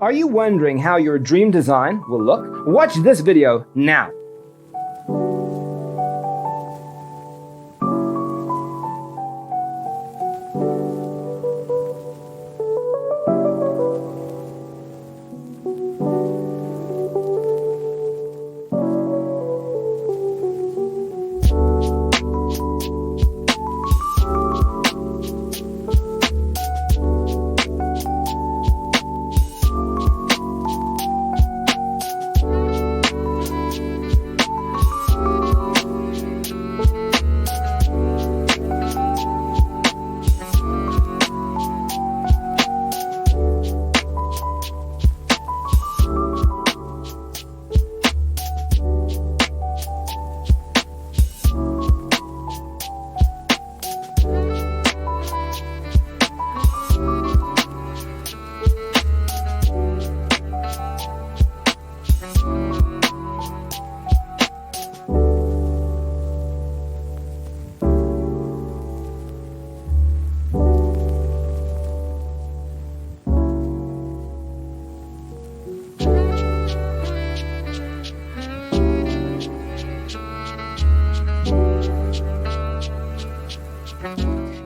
Are you wondering how your dream design will look? Watch this video now.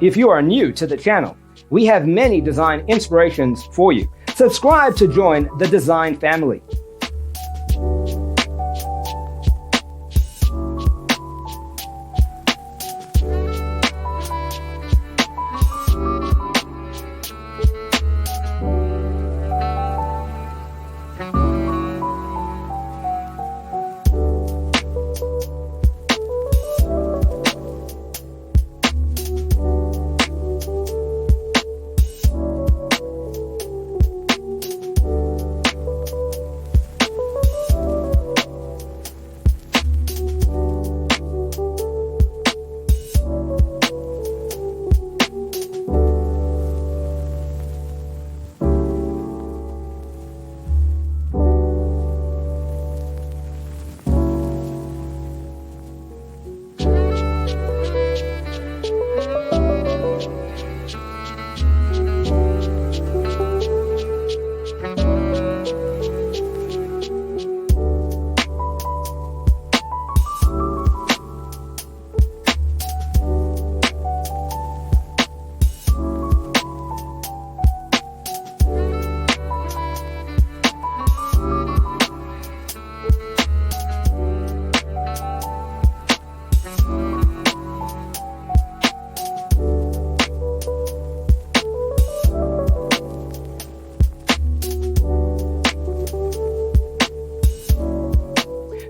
If you are new to the channel, we have many design inspirations for you. Subscribe to join the design family.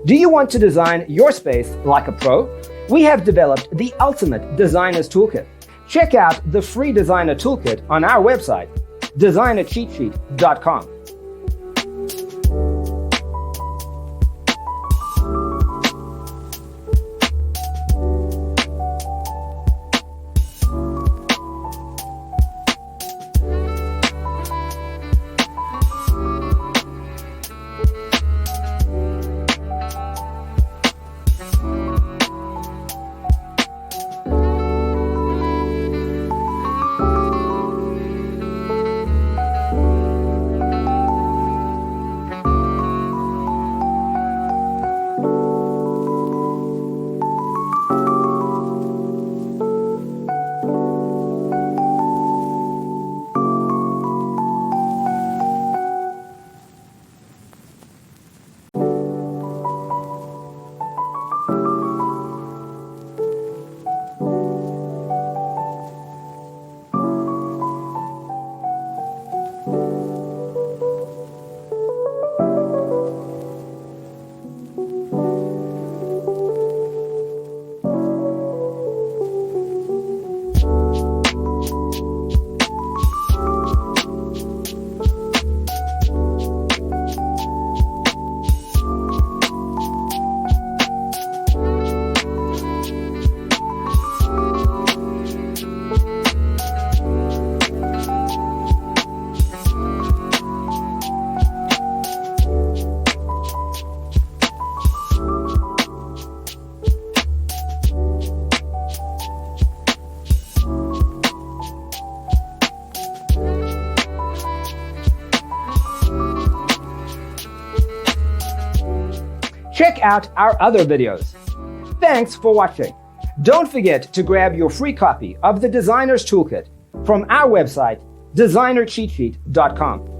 Do you want to design your space like a pro? We have developed the ultimate designer's toolkit. Check out the free designer toolkit on our website, designercheatsheet.com. Check out our other videos. Thanks for watching. Don't forget to grab your free copy of the Designer's Toolkit from our website, designercheatsheet.com.